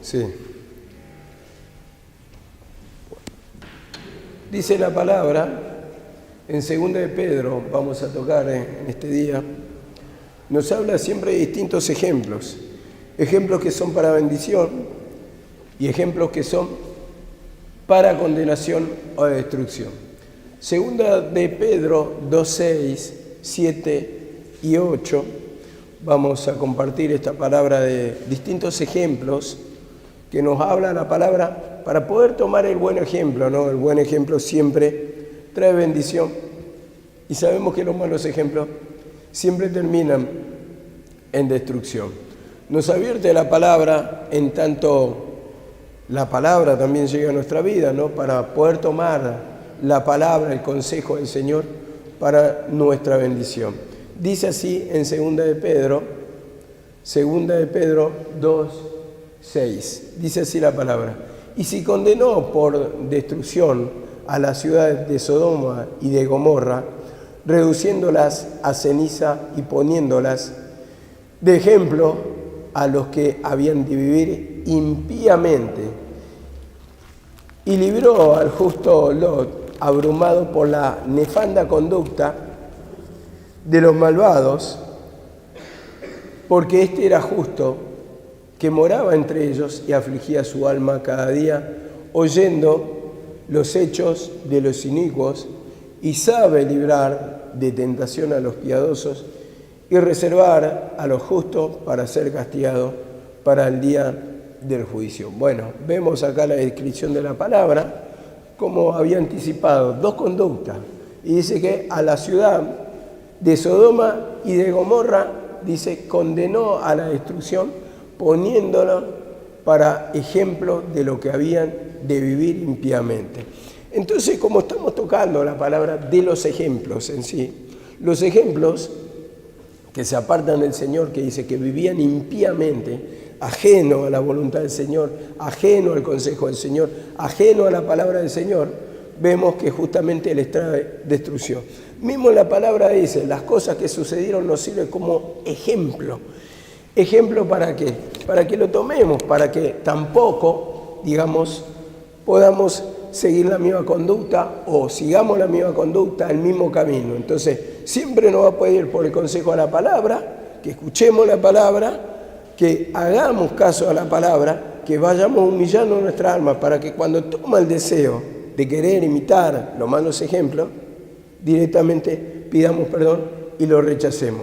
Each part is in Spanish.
Sí. Dice la palabra, en 2 de Pedro, vamos a tocar en este día, nos habla siempre de distintos ejemplos. Ejemplos que son para bendición y ejemplos que son para condenación o destrucción. 2 de Pedro 2, 6, 7 y 8, vamos a compartir esta palabra de distintos ejemplos que nos habla la palabra para poder tomar el buen ejemplo, ¿no? El buen ejemplo siempre trae bendición y sabemos que los malos ejemplos siempre terminan en destrucción. Nos advierte la palabra, en tanto la palabra también llega a nuestra vida, ¿no? Para poder tomar la palabra, el consejo del Señor para nuestra bendición. Dice así en 2 de Pedro 2, 6. Dice así la palabra. Y si condenó por destrucción a las ciudades de Sodoma y de Gomorra, reduciéndolas a ceniza y poniéndolas de ejemplo a los que habían de vivir impíamente, y libró al justo Lot, abrumado por la nefanda conducta de los malvados, porque éste era justo, que moraba entre ellos y afligía su alma cada día, oyendo los hechos de los inicuos, y sabe librar de tentación a los piadosos y reservar a los justos para ser castigados para el día del juicio. Bueno, vemos acá la descripción de la palabra, como había anticipado, dos conductas. Y dice que a la ciudad de Sodoma y de Gomorra, dice, condenó a la destrucción, poniéndolo para ejemplo de lo que habían de vivir impíamente. Entonces, como estamos tocando la palabra de los ejemplos en sí, los ejemplos que se apartan del Señor, que dice que vivían impíamente, ajeno a la voluntad del Señor, ajeno al consejo del Señor, ajeno a la palabra del Señor, vemos que justamente les trae destrucción. Mismo la palabra dice, las cosas que sucedieron nos sirven como ejemplo. ¿Ejemplo para qué? Para que lo tomemos, para que tampoco, digamos, podamos seguir la misma conducta o sigamos la misma conducta, el mismo camino. Entonces, siempre nos va a poder ir por el consejo a la palabra, que escuchemos la palabra, que hagamos caso a la palabra, que vayamos humillando nuestra alma para que cuando toma el deseo de querer imitar los malos ejemplos, directamente pidamos perdón y lo rechacemos.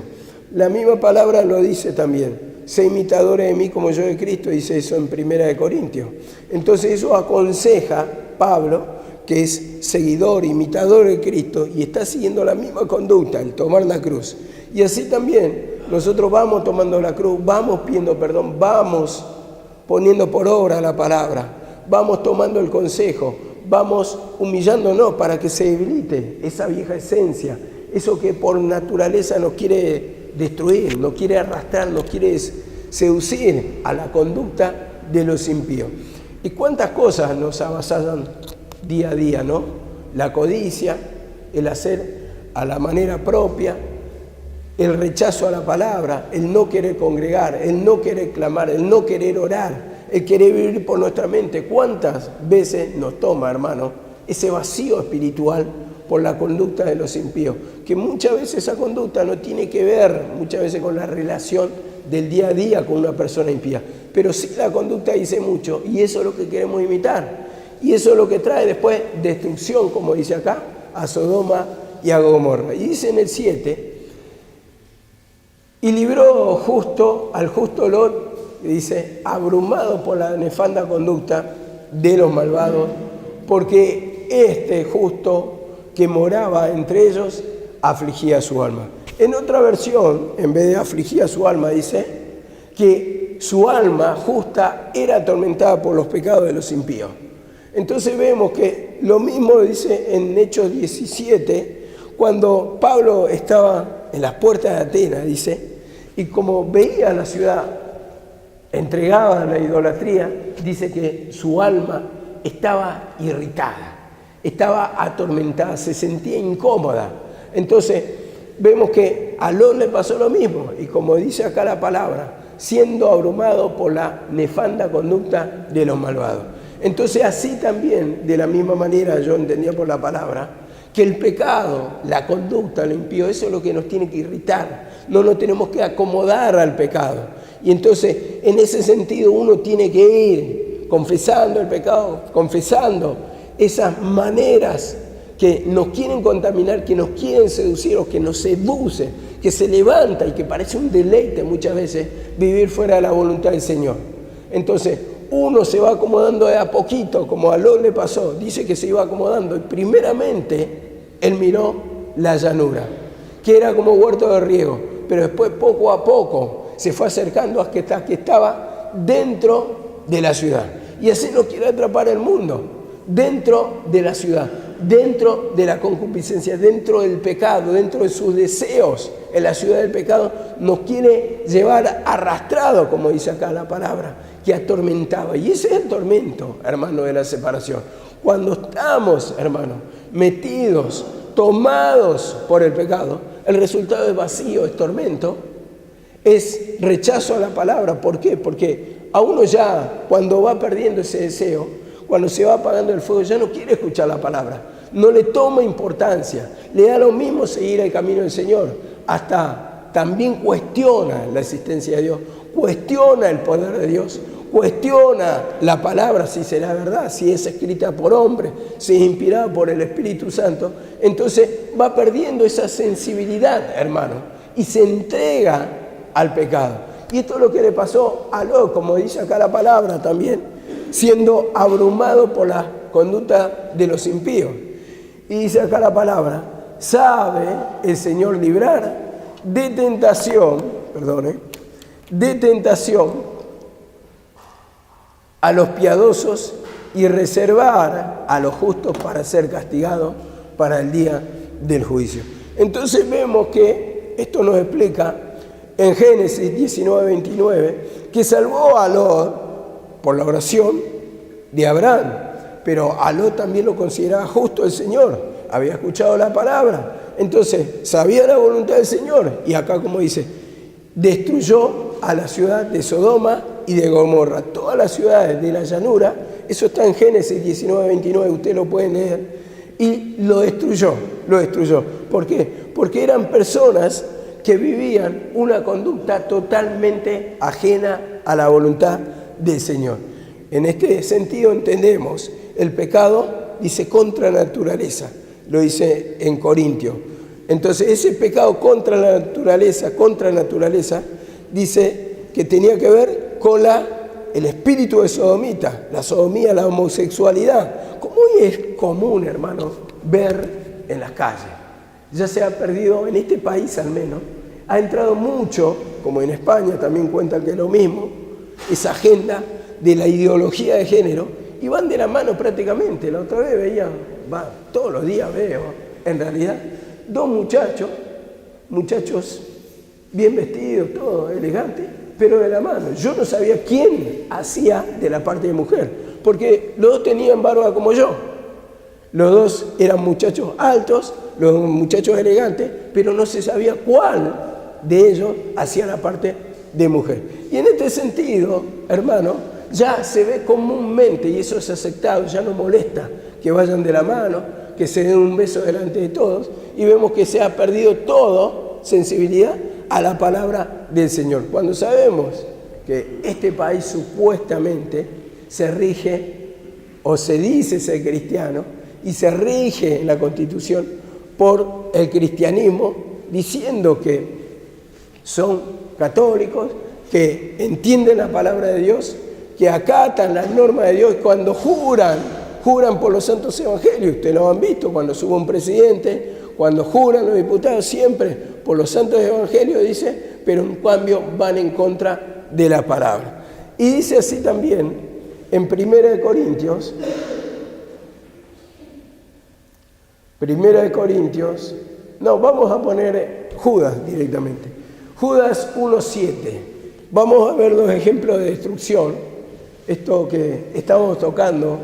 La misma palabra lo dice también, sé imitadores de mí como yo de Cristo, dice eso en 1 Corintios. Entonces eso aconseja Pablo, que es seguidor, imitador de Cristo, y está siguiendo la misma conducta, el tomar la cruz. Y así también nosotros vamos tomando la cruz, vamos pidiendo perdón, vamos poniendo por obra la palabra, vamos tomando el consejo, vamos humillándonos para que se debilite esa vieja esencia, eso que por naturaleza nos quiere destruir, nos quiere arrastrar, nos quiere seducir a la conducta de los impíos. ¿Y cuántas cosas nos avasallan día a día, no? La codicia, el hacer a la manera propia, el rechazo a la palabra, el no querer congregar, el no querer clamar, el no querer orar, el querer vivir por nuestra mente. ¿Cuántas veces nos toma, hermano, ese vacío espiritual por la conducta de los impíos? Que muchas veces esa conducta no tiene que ver, muchas veces, con la relación del día a día con una persona impía. Pero sí la conducta dice mucho, y eso es lo que queremos imitar. Y eso es lo que trae después destrucción, como dice acá, a Sodoma y a Gomorra. Y dice en el 7, y libró al justo Lot, dice, abrumado por la nefanda conducta de los malvados, porque este justo que moraba entre ellos afligía su alma. En otra versión, en vez de afligía su alma, dice que su alma justa era atormentada por los pecados de los impíos. Entonces vemos que lo mismo dice en Hechos 17, cuando Pablo estaba en las puertas de Atenas, dice, y como veía la ciudad entregada a la idolatría, dice que su alma estaba irritada, estaba atormentada, se sentía incómoda. Entonces vemos que a Lot le pasó lo mismo, y como dice acá la palabra, siendo abrumado por la nefanda conducta de los malvados. Entonces, así también, de la misma manera, yo entendía por la palabra, que el pecado, la conducta, lo impío, eso es lo que nos tiene que irritar. No nos tenemos que acomodar al pecado. Y entonces, en ese sentido, uno tiene que ir confesando el pecado, confesando esas maneras que nos quieren contaminar, que nos quieren seducir o que nos seduce, que se levanta y que parece un deleite muchas veces vivir fuera de la voluntad del Señor. Entonces, uno se va acomodando de a poquito, como a Lot le pasó, dice que se iba acomodando, y primeramente él miró la llanura, que era como huerto de riego, pero después poco a poco se fue acercando hasta que estaba dentro de la ciudad. Y así nos quiere atrapar el mundo, dentro de la ciudad, dentro de la concupiscencia, dentro del pecado, dentro de sus deseos. En la ciudad del pecado nos quiere llevar arrastrado, como dice acá la palabra, que atormentaba. Y ese es el tormento, hermano, de la separación. Cuando estamos, hermano, metidos, tomados por el pecado, el resultado es vacío, es tormento, es rechazo a la palabra. ¿Por qué? Porque a uno ya, cuando va perdiendo ese deseo, cuando se va apagando el fuego, ya no quiere escuchar la palabra, no le toma importancia, le da lo mismo seguir el camino del Señor, hasta también cuestiona la existencia de Dios, cuestiona el poder de Dios, cuestiona la palabra, si será verdad, si es escrita por hombre, si es inspirada por el Espíritu Santo. Entonces va perdiendo esa sensibilidad, hermano, y se entrega al pecado. Y esto es lo que le pasó a Lot, como dice acá la palabra también, siendo abrumado por la conducta de los impíos. Y dice acá la palabra, sabe el Señor librar de tentación a los piadosos y reservar a los justos para ser castigados para el día del juicio. Entonces vemos que esto nos explica en Génesis 19:29 que salvó a Lot por la oración de Abraham, pero a Lot también lo consideraba justo el Señor, había escuchado la palabra, entonces sabía la voluntad del Señor, y acá como dice, destruyó a la ciudad de Sodoma y de Gomorra, todas las ciudades de la llanura, eso está en Génesis 19:29, usted lo puede leer, y lo destruyó. ¿Por qué? Porque eran personas que vivían una conducta totalmente ajena a la voluntad del Señor. En este sentido entendemos el pecado, dice contra naturaleza, lo dice en Corintios. Entonces ese pecado contra la naturaleza, dice que tenía que ver con el espíritu de sodomita, la sodomía, la homosexualidad, como hoy es común, hermano, ver en las calles. Ya se ha perdido, en este país al menos, ha entrado mucho, como en España también cuentan que es lo mismo, esa agenda de la ideología de género, y van de la mano prácticamente. La otra vez veía, todos los días veo, en realidad, dos muchachos bien vestidos, todos elegantes, pero de la mano. Yo no sabía quién hacía de la parte de mujer, porque los dos tenían barba como yo. Los dos eran muchachos altos, los muchachos elegantes, pero no se sabía cuál de ellos hacía la parte de mujer. Y en este sentido, hermano, ya se ve comúnmente, y eso es aceptado, ya no molesta que vayan de la mano, que se den un beso delante de todos, y vemos que se ha perdido todo sensibilidad a la palabra del Señor. Cuando sabemos que este país supuestamente se rige, o se dice ser cristiano, y se rige en la Constitución por el cristianismo, diciendo que son católicos, que entienden la palabra de Dios, que acatan las normas de Dios, cuando juran por los santos evangelios. Ustedes lo han visto cuando sube un presidente, cuando juran los diputados, siempre por los santos evangelios, dice, pero en cambio van en contra de la palabra. Y dice así también en 1 Corintios, vamos a poner Judas directamente. Judas 1:7. Vamos a ver los ejemplos de destrucción, esto que estamos tocando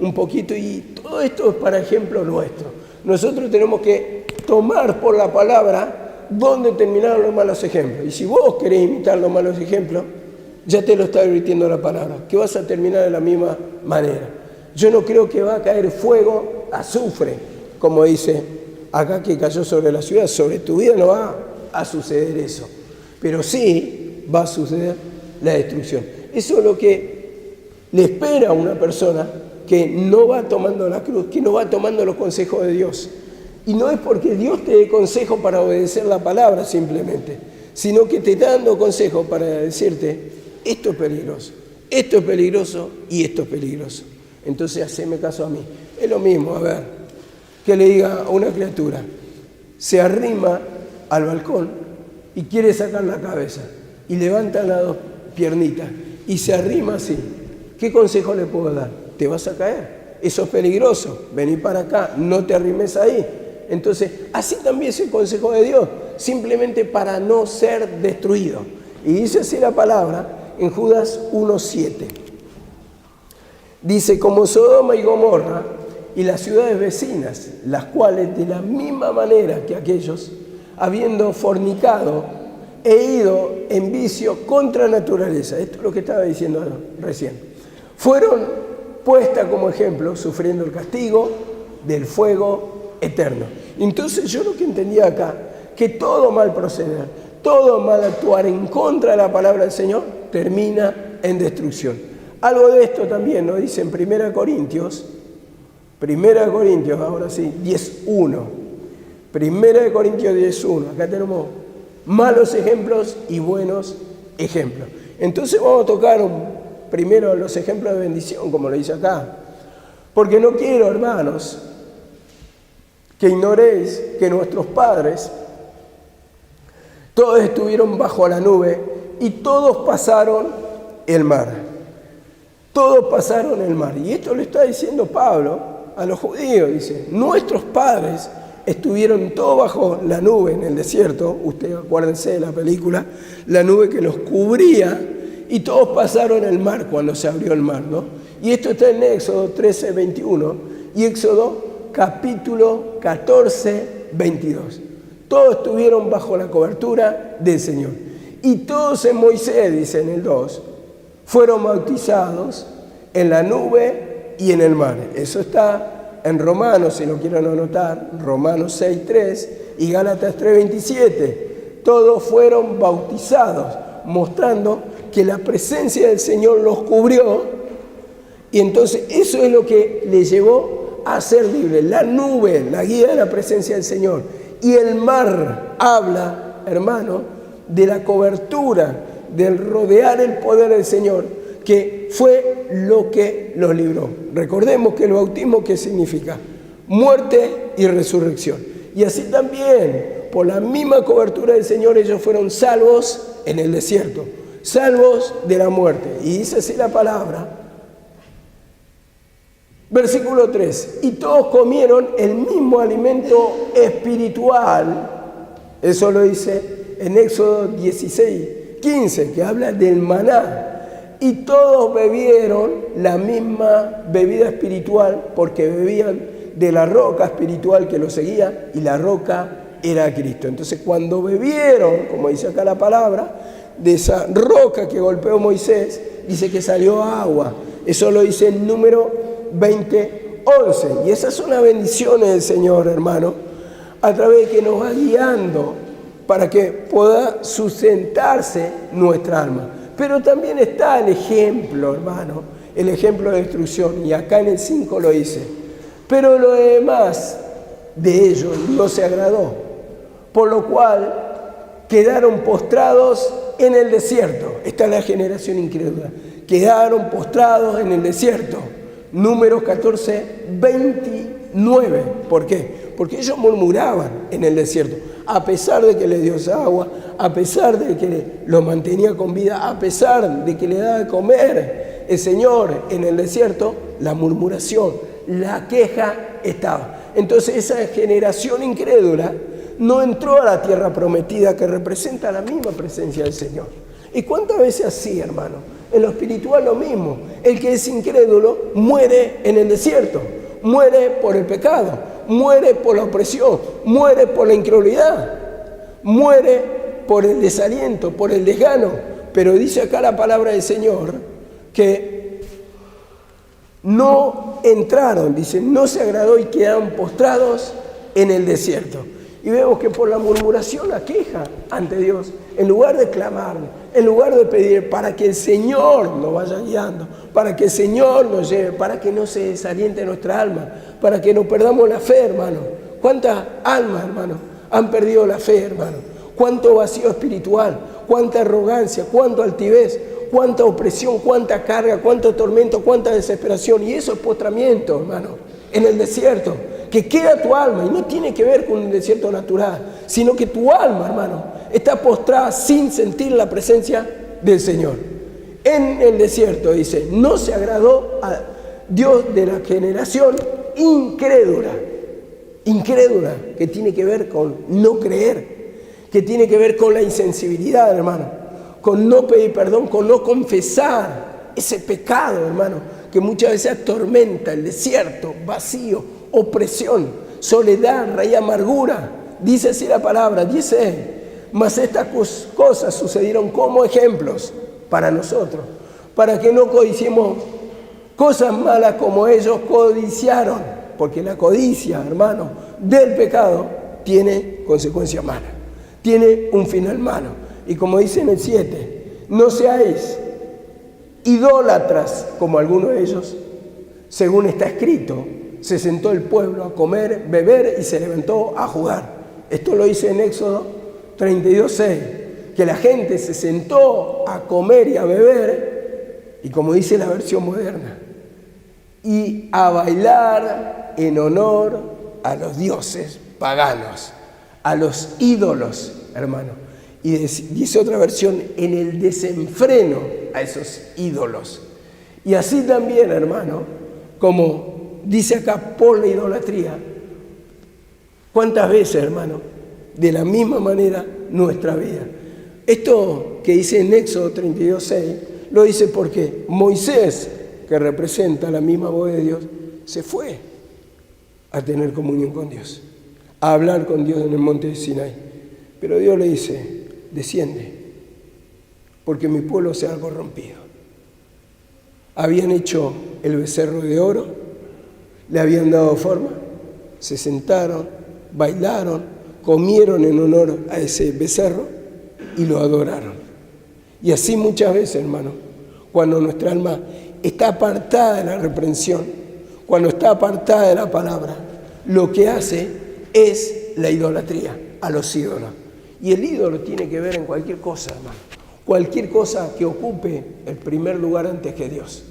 un poquito, y todo esto es para ejemplo nuestro. Nosotros tenemos que tomar por la palabra dónde terminaron los malos ejemplos. Y si vos querés imitar los malos ejemplos, ya te lo está advirtiendo la palabra, que vas a terminar de la misma manera. Yo no creo que va a caer fuego, azufre, como dice acá que cayó sobre la ciudad. Sobre tu vida no va a suceder eso, pero sí va a suceder la destrucción. Eso es lo que le espera a una persona que no va tomando la cruz, que no va tomando los consejos de Dios. Y no es porque Dios te dé consejo para obedecer la palabra simplemente, sino que te está dando consejo para decirte, esto es peligroso y esto es peligroso. Entonces haceme caso a mí. Es lo mismo, a ver, que le diga a una criatura, se arrima al balcón y quiere sacar la cabeza y levanta las dos piernitas y se arrima así. ¿Qué consejo le puedo dar? Te vas a caer, eso es peligroso, vení para acá, no te arrimes ahí. Entonces, así también es el consejo de Dios, simplemente para no ser destruido. Y dice así la palabra en Judas 1:7. Dice, como Sodoma y Gomorra y las ciudades vecinas, las cuales de la misma manera que aquellos, habiendo fornicado e ido en vicio contra naturaleza, esto es lo que estaba diciendo recién, fueron puestas como ejemplo, sufriendo el castigo del fuego eterno. Entonces yo lo que entendía acá, que todo mal proceder, todo mal actuar en contra de la palabra del Señor, termina en destrucción. Algo de esto también nos dice en 1 Corintios, ahora sí, 10:1. 1 Corintios 10:1. Acá tenemos malos ejemplos y buenos ejemplos. Entonces vamos a tocar primero los ejemplos de bendición, como lo dice acá. Porque no quiero, hermanos, que ignoréis que nuestros padres todos estuvieron bajo la nube y todos pasaron el mar. Todos pasaron el mar. Y esto lo está diciendo Pablo a los judíos. Dice, nuestros padres estuvieron todos bajo la nube en el desierto. Ustedes acuérdense de la película, la nube que los cubría, y todos pasaron el mar cuando se abrió el mar, ¿no? Y esto está en Éxodo 13:21 y Éxodo capítulo 14:22. Todos estuvieron bajo la cobertura del Señor. Y todos en Moisés, dice en el 2, fueron bautizados en la nube y en el mar. Eso está en Romanos, si lo quieren anotar, Romanos 6:3 y Gálatas 3:27. Todos fueron bautizados, mostrando que la presencia del Señor los cubrió. Y entonces eso es lo que les llevó a ser libres. La nube, la guía de la presencia del Señor. Y el mar habla, hermano, de la cobertura, del rodear el poder del Señor, que fue lo que los libró. Recordemos que el bautismo, ¿qué significa? Muerte y resurrección. Y así también, por la misma cobertura del Señor, ellos fueron salvos en el desierto, salvos de la muerte. Y dice así la palabra, versículo 3, y todos comieron el mismo alimento espiritual. Eso lo dice en Éxodo 16:15, que habla del maná. Y todos bebieron la misma bebida espiritual, porque bebían de la roca espiritual que los seguía, y la roca era Cristo. Entonces, cuando bebieron, como dice acá la palabra, de esa roca que golpeó Moisés, dice que salió agua. Eso lo dice en Número 20:11. Y esas son las bendiciones del Señor, hermano, a través de que nos va guiando para que pueda sustentarse nuestra alma. Pero también está el ejemplo, hermano, el ejemplo de destrucción. Y acá en el 5 lo dice. Pero lo demás de ellos no se agradó, por lo cual quedaron postrados en el desierto. Esta es la generación incrédula. Quedaron postrados en el desierto. Números 14:29. ¿Por qué? Porque ellos murmuraban en el desierto. A pesar de que les dio agua, a pesar de que los mantenía con vida, a pesar de que le daba de comer el Señor en el desierto, la murmuración, la queja estaba. Entonces esa generación incrédula no entró a la tierra prometida, que representa la misma presencia del Señor. ¿Y cuántas veces así, hermano? En lo espiritual lo mismo. El que es incrédulo muere en el desierto, muere por el pecado, muere por la opresión, muere por la incredulidad, muere por el desaliento, por el desgano. Pero dice acá la palabra del Señor que no entraron, dice, no se agradó y quedaron postrados en el desierto. Y vemos que por la murmuración, la queja ante Dios, en lugar de clamarle, en lugar de pedir para que el Señor nos vaya guiando, para que el Señor nos lleve, para que no se desaliente nuestra alma, para que no perdamos la fe, hermano. ¿Cuántas almas, hermano, han perdido la fe, hermano? ¿Cuánto vacío espiritual? ¿Cuánta arrogancia? ¿Cuánta altivez? ¿Cuánta opresión? ¿Cuánta carga? ¿Cuánto tormento? ¿Cuánta desesperación? Y eso es postramiento, hermano, en el desierto. Que queda tu alma, y no tiene que ver con un desierto natural, sino que tu alma, hermano, está postrada sin sentir la presencia del Señor. En el desierto, dice, no se agradó a Dios de la generación incrédula, que tiene que ver con no creer, que tiene que ver con la insensibilidad, hermano, con no pedir perdón, con no confesar ese pecado, hermano, que muchas veces atormenta el desierto, vacío, opresión, soledad, raíz, amargura. Dice así la palabra, dice, mas estas cosas sucedieron como ejemplos para nosotros, para que no codiciemos cosas malas como ellos codiciaron, porque la codicia, hermano, del pecado tiene consecuencias malas, tiene un final malo. Y como dice en el 7, no seáis idólatras como algunos de ellos, según está escrito, se sentó el pueblo a comer, beber y se levantó a jugar. Esto lo dice en Éxodo 32:6, que la gente se sentó a comer y a beber, y como dice la versión moderna, y a bailar en honor a los dioses paganos, a los ídolos, hermano. Y dice otra versión, en el desenfreno a esos ídolos. Y así también, hermano, como dice acá, por la idolatría. ¿Cuántas veces, hermano? De la misma manera, nuestra vida. Esto que dice en Éxodo 32:6, lo dice porque Moisés, que representa la misma voz de Dios, se fue a tener comunión con Dios, a hablar con Dios en el monte de Sinaí. Pero Dios le dice, desciende, porque mi pueblo se ha corrompido. Habían hecho el becerro de oro, le habían dado forma, se sentaron, bailaron, comieron en honor a ese becerro y lo adoraron. Y así muchas veces, hermano, cuando nuestra alma está apartada de la reprensión, cuando está apartada de la palabra, lo que hace es la idolatría a los ídolos. Y el ídolo tiene que ver en cualquier cosa, hermano. Cualquier cosa que ocupe el primer lugar antes que Dios.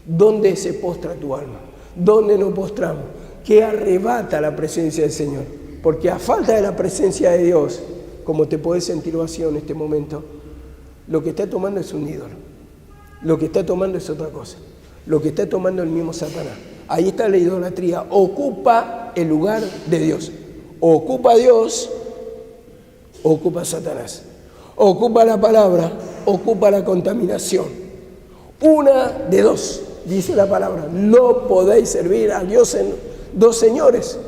¿Dónde se postra tu alma? ¿Dónde nos postramos? ¿Qué arrebata la presencia del Señor? Porque a falta de la presencia de Dios, como te podés sentir vacío en este momento, lo que está tomando es un ídolo. Lo que está tomando es otra cosa. Lo que está tomando el mismo Satanás. Ahí está la idolatría. Ocupa el lugar de Dios. O ocupa a Dios, o ocupa a Satanás. Ocupa la palabra, ocupa la contaminación. Una de dos. Dice la palabra, no podéis servir a Dios en dos señores.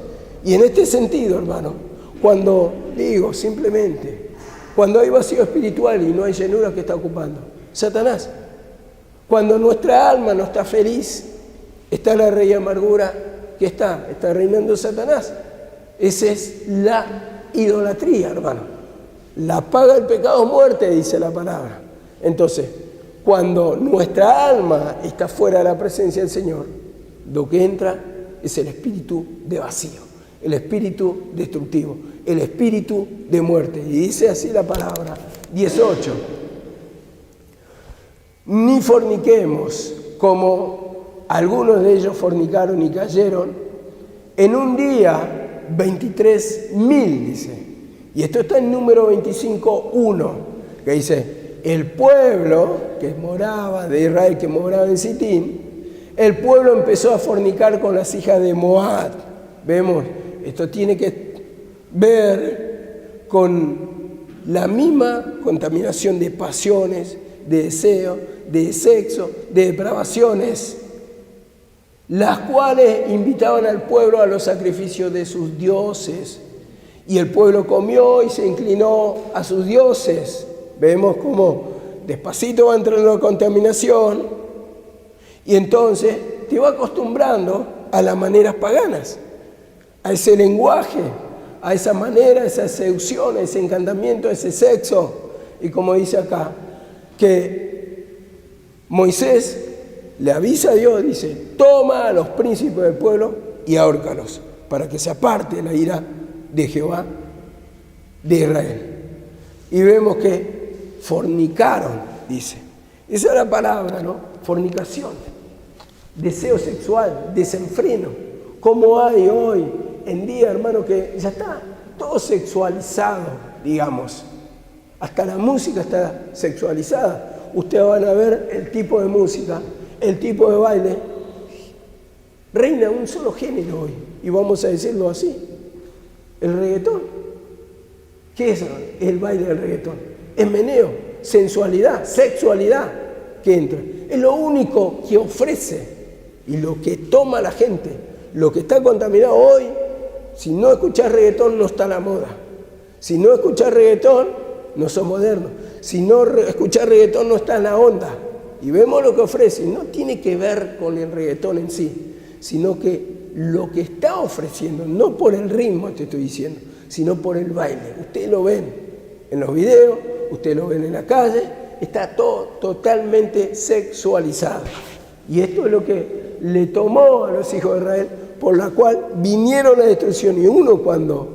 Y en este sentido, hermano, cuando digo simplemente, cuando hay vacío espiritual y no hay llenura, que está ocupando Satanás. Cuando nuestra alma no está feliz, está la raíz de amargura, que está reinando Satanás. Esa es la idolatría, hermano. La paga del pecado es muerte, dice la palabra. Entonces, cuando nuestra alma está fuera de la presencia del Señor, lo que entra es el espíritu de vacío, el espíritu destructivo, el espíritu de muerte. Y dice así la palabra 18. Ni forniquemos, como algunos de ellos fornicaron y cayeron, en un día 23.000, dice. Y esto está en número 25:1, que dice, el pueblo que moraba de Israel, que moraba en Sitín, el pueblo empezó a fornicar con las hijas de Moab. Vemos, esto tiene que ver con la misma contaminación de pasiones, de deseo, de sexo, de depravaciones, las cuales invitaban al pueblo a los sacrificios de sus dioses Y el pueblo comió y se inclinó a sus dioses. Vemos cómo despacito va entrando la contaminación y entonces te va acostumbrando a las maneras paganas, a ese lenguaje, a esa manera, a esa seducción, a ese encantamiento, a ese sexo. Y como dice acá, que Moisés le avisa a Dios, dice, toma a los príncipes del pueblo y ahórcalos, para que se aparte la ira de Jehová de Israel. Y vemos que fornicaron, dice. Esa es la palabra, ¿no? Fornicación, deseo sexual, desenfreno. Como hay hoy en día, hermano, que ya está todo sexualizado, digamos. Hasta la música está sexualizada. Ustedes van a ver el tipo de música, el tipo de baile. Reina un solo género hoy, y vamos a decirlo así. El reggaetón. ¿Qué es el baile del reggaetón? Es meneo, sensualidad, sexualidad que entra. Es lo único que ofrece y lo que toma la gente. Lo que está contaminado hoy, si no escuchás reggaetón no está a la moda. Si no escuchás reggaetón no sos moderno. Si no escuchás reggaetón no está en la onda. Y vemos lo que ofrece. No tiene que ver con el reggaetón en sí, sino que lo que está ofreciendo, no por el ritmo te estoy diciendo, sino por el baile. Ustedes lo ven en los videos, ustedes lo ven en la calle, está todo totalmente sexualizado. Y esto es lo que le tomó a los hijos de Israel, por la cual vinieron a la destrucción. Y uno cuando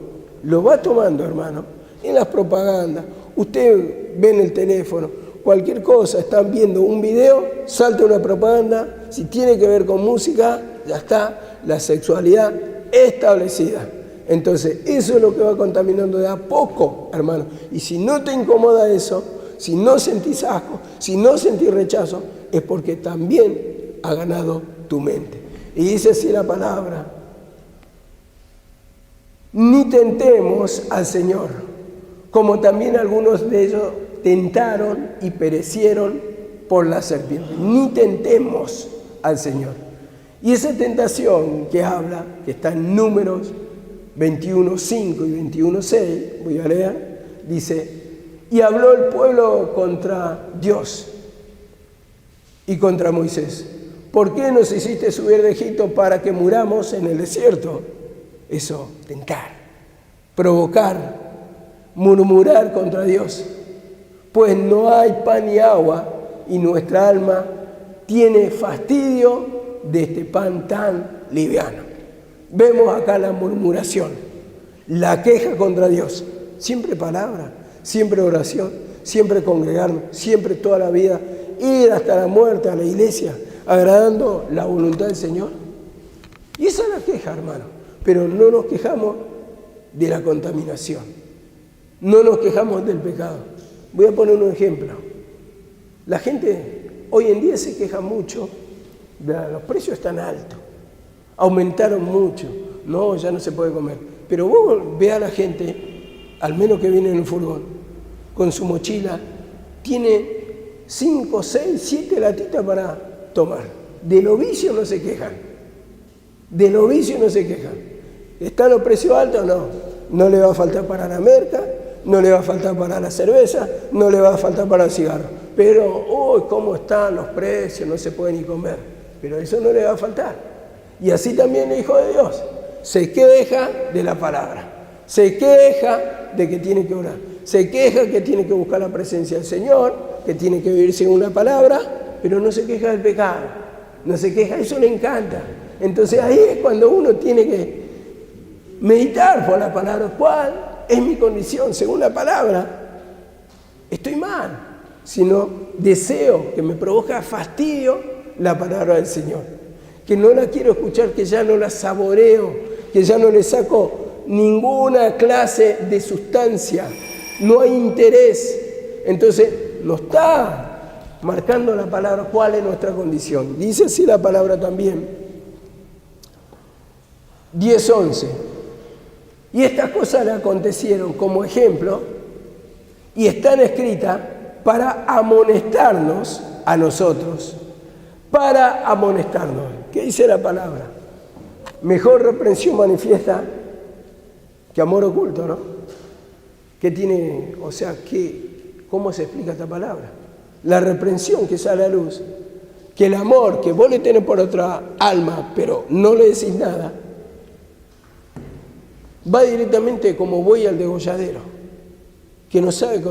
lo va tomando, hermano, en las propagandas, usted ve en el teléfono, cualquier cosa, están viendo un video, salta una propaganda, si tiene que ver con música, ya está la sexualidad establecida. Entonces, eso es lo que va contaminando de a poco, hermano. Y si no te incomoda eso, si no sentís asco, si no sentís rechazo, es porque también ha ganado tu mente. Y dice así la palabra: ni tentemos al Señor, como también algunos de ellos tentaron y perecieron por la serpiente. Ni tentemos al Señor. Y esa tentación que habla, que está en Números 21:5 y 21:6, voy a leer, dice: y habló el pueblo contra Dios y contra Moisés. ¿Por qué nos hiciste subir de Egipto para que muramos en el desierto? Eso, tentar, provocar, murmurar contra Dios. Pues no hay pan ni agua y nuestra alma tiene fastidio de este pan tan liviano. Vemos acá la murmuración, la queja contra Dios. Siempre palabra, siempre oración, siempre congregarnos, siempre toda la vida ir hasta la muerte a la iglesia, agradando la voluntad del Señor. Y esa es la queja, hermano. Pero no nos quejamos de la contaminación. No nos quejamos del pecado. Voy a poner un ejemplo. La gente hoy en día se queja mucho de los precios están altos. Aumentaron mucho. No, ya no se puede comer. Pero vos ve a la gente, al menos que viene en un furgón, con su mochila, tiene 5, 6, 7 latitas para tomar. De los vicios no se quejan. De los vicios no se quejan. ¿Están los precios altos? No. No le va a faltar para la merca, no le va a faltar para la cerveza, no le va a faltar para el cigarro. Pero, ¿cómo están los precios? No se puede ni comer. Pero eso no le va a faltar. Y así también el Hijo de Dios se queja de la palabra, se queja de que tiene que orar, se queja que tiene que buscar la presencia del Señor, que tiene que vivir según la palabra, pero no se queja del pecado, no se queja, eso le encanta. Entonces ahí es cuando uno tiene que meditar por la palabra. ¿Cuál es mi condición? Según la palabra, estoy mal, sino deseo que me provoca fastidio la palabra del Señor, que no la quiero escuchar, que ya no la saboreo, que ya no le saco ninguna clase de sustancia, no hay interés. Entonces nos está marcando la palabra cuál es nuestra condición. Dice así la palabra también, 10:11. Y estas cosas le acontecieron como ejemplo y están escritas para amonestarnos a nosotros, para amonestarnos. ¿Qué dice la palabra? Mejor reprensión manifiesta Qué amor oculto, ¿no? ¿Qué tiene, o sea, cómo se explica esta palabra? La reprensión que sale a luz, que el amor que vos le tenés por otra alma, pero no le decís nada, va directamente como buey al degolladero, que no sabe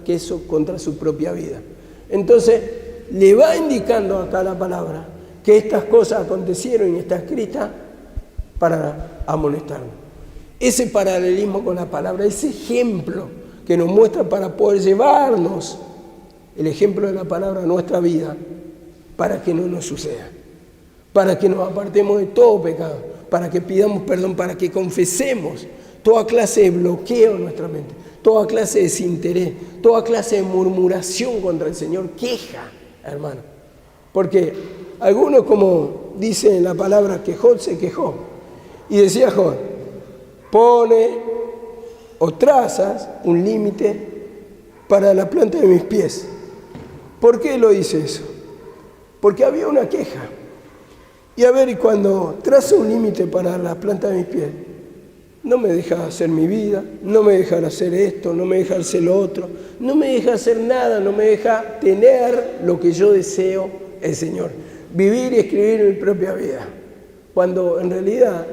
que eso contra su propia vida. Entonces, le va indicando acá la palabra que estas cosas acontecieron y está escrita para amonestarnos. Ese paralelismo con la palabra, ese ejemplo que nos muestra para poder llevarnos el ejemplo de la palabra a nuestra vida, para que no nos suceda, para que nos apartemos de todo pecado, para que pidamos perdón, para que confesemos toda clase de bloqueo en nuestra mente, toda clase de desinterés, toda clase de murmuración contra el Señor, queja, hermano. Porque algunos, como dice en la palabra, que Job se quejó, y decía Job, pone o trazas un límite para la planta de mis pies. ¿Por qué lo dice eso? Porque había una queja. Y a ver, y cuando trazo un límite para la planta de mis pies, no me deja hacer mi vida, no me deja hacer esto, no me deja hacer lo otro, no me deja hacer nada, no me deja tener lo que yo deseo el Señor. Vivir y escribir mi propia vida. Cuando en realidad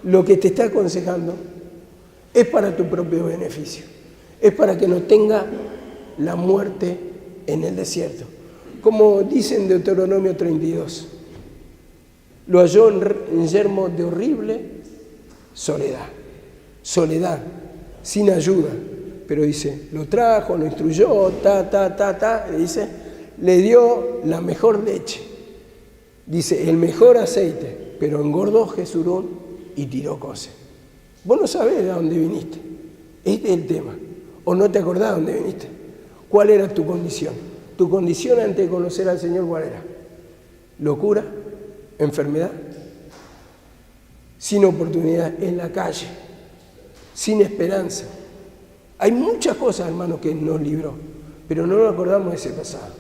lo que te está aconsejando es para tu propio beneficio. Es para que no tenga la muerte en el desierto. Como dice en Deuteronomio 32, lo halló en yermo de horrible soledad. Soledad, sin ayuda. Pero dice, lo trajo, lo instruyó, y dice, le dio la mejor leche. Dice, el mejor aceite, pero engordó Jesurún y tiró cosas. Vos no sabés de dónde viniste. Este es el tema. O no te acordás de dónde viniste. ¿Cuál era tu condición? Tu condición antes de conocer al Señor, ¿cuál era? Locura, enfermedad, sin oportunidad, en la calle, sin esperanza. Hay muchas cosas, hermanos, que nos libró, pero no nos acordamos de ese pasado.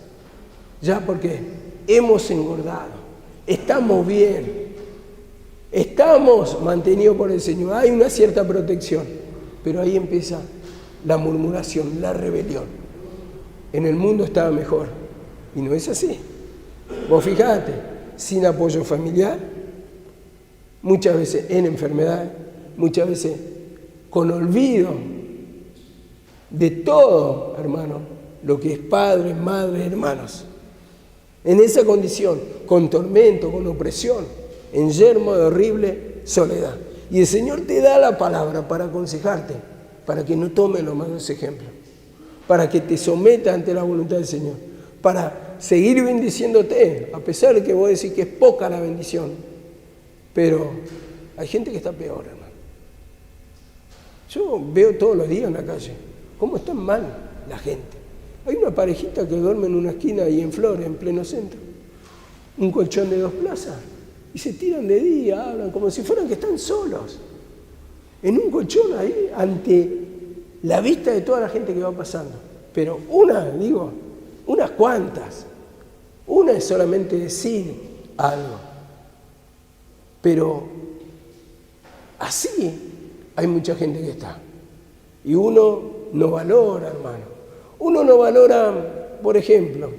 Ya porque hemos engordado, estamos bien, estamos mantenidos por el Señor, hay una cierta protección, pero ahí empieza la murmuración, la rebelión. En el mundo estaba mejor, y no es así. Vos fijate, sin apoyo familiar, muchas veces en enfermedad, muchas veces con olvido de todo, hermano, lo que es padre, madre, hermanos. En esa condición, con tormento, con opresión, en yermo de horrible soledad. Y el Señor te da la palabra para aconsejarte, para que no tomes lo malo ese ejemplo, para que te sometas ante la voluntad del Señor, para seguir bendiciéndote, a pesar de que vos decís que es poca la bendición. Pero hay gente que está peor, hermano. Yo veo todos los días en la calle cómo está mal la gente. Hay una parejita que duerme en una esquina ahí en Flores, en pleno centro. Un colchón de 2 plazas. Y se tiran de día, hablan como si fueran que están solos. En un colchón ahí, ante la vista de toda la gente que va pasando. Pero unas cuantas. Una es solamente decir algo. Pero así hay mucha gente que está. Y uno no valora, hermano. Uno no valora, por ejemplo,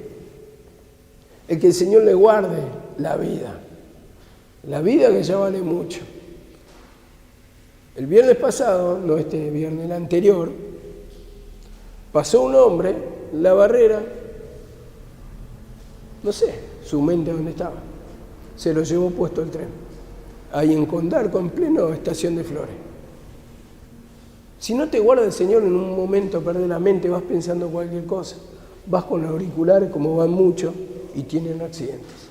el que el Señor le guarde la vida. La vida que ya vale mucho. El viernes pasado, no este viernes, el anterior, pasó un hombre en la barrera, no sé, su mente dónde estaba. Se lo llevó puesto el tren. Ahí en Condarco, en pleno estación de Flores. Si no te guarda el Señor, en un momento perdés la mente, vas pensando cualquier cosa. Vas con los auriculares, como van muchos, y tienen accidentes.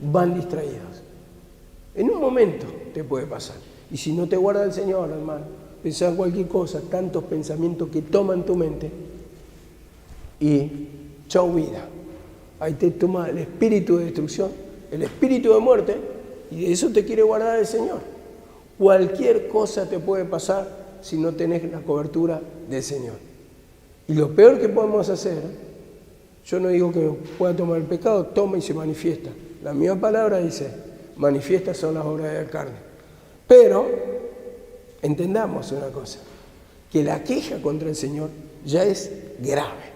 Van distraídos. En un momento te puede pasar. Y si no te guarda el Señor, hermano, pensás cualquier cosa, tantos pensamientos que toman tu mente, y chau vida. Ahí te toma el espíritu de destrucción, el espíritu de muerte, y de eso te quiere guardar el Señor. Cualquier cosa te puede pasar si no tenés la cobertura del Señor. Y lo peor que podemos hacer, yo no digo que pueda tomar el pecado, toma y se manifiesta. La misma palabra dice, manifiestas son las obras de la carne. Pero entendamos una cosa, que la queja contra el Señor ya es grave.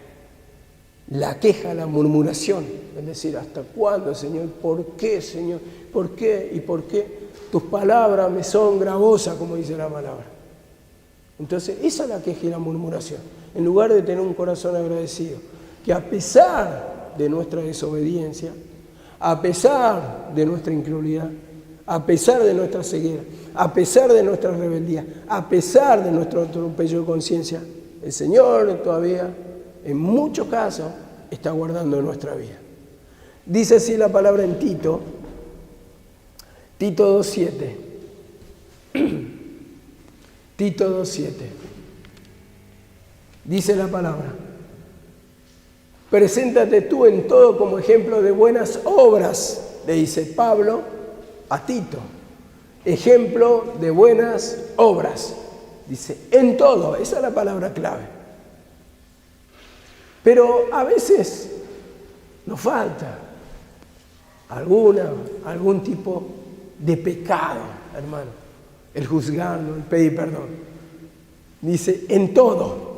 La queja, la murmuración, es decir, ¿hasta cuándo, Señor? ¿Por qué, Señor? ¿Por qué? ¿Y por qué? Tus palabras me son gravosas, como dice la palabra. Entonces, esa es la queja y la murmuración. En lugar de tener un corazón agradecido, que a pesar de nuestra desobediencia, a pesar de nuestra incredulidad, a pesar de nuestra ceguera, a pesar de nuestra rebeldía, a pesar de nuestro atropello de conciencia, el Señor todavía, en muchos casos, está guardando nuestra vida. Dice así la palabra en Tito 2:7. Tito 2:7. Dice la palabra: preséntate tú en todo como ejemplo de buenas obras, le dice Pablo a Tito. Ejemplo de buenas obras. Dice, en todo, esa es la palabra clave. Pero a veces nos falta algún tipo de pecado, hermano. El juzgarlo, el pedir perdón. Dice, en todo.